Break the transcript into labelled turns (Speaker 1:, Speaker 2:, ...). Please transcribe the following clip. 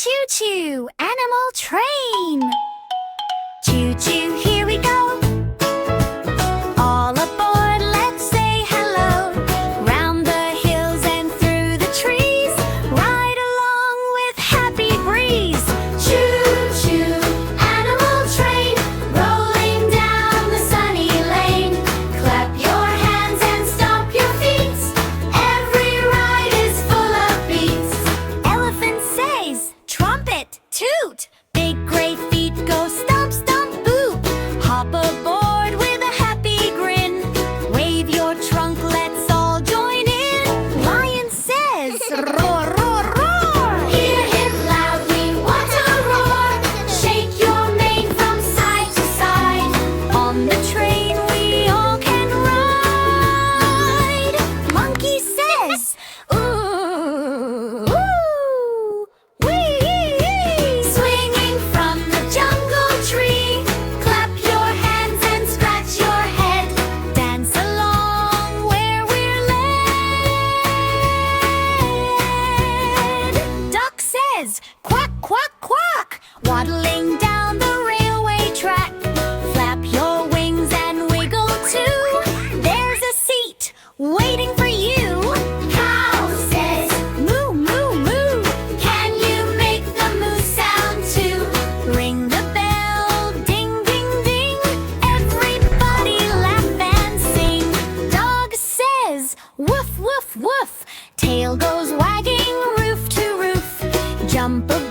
Speaker 1: Choo Choo, animal train. Choo Choo, here we go. All aboard, let's say hello. Round the hills and through the trees, ride along with happy breeze. Choo Choo, animal train, rolling down the sunny lane. Clap your hands and stomp your feet. Every ride is full of beats. Elephant says, Trumpet, Toot. Big great feet go stomp, stomp, boop. Hop aboard with a happy grin. Wave your trunk, let's all join in. Lion says, roar, roar, roar. Hear him loudly, what a roar. Shake your mane from side to side. On the train we all can ride. Monkey says, ooh, ooh, wee. Swinging from the jungle tree, clap your hands and scratch your head. Dance along where we're led. Duck says, quack, quack, quack. Waddling down the railway track. Flap your wings and wiggle too. There's a seat waiting for you. Cow says, moo, moo, moo. Can you make the moo sound too? Ring the bell, ding, ding, ding. Everybody laugh and sing. Dog says, woof, woof, woof. Tail goes wagging roof to roof. Jump aboard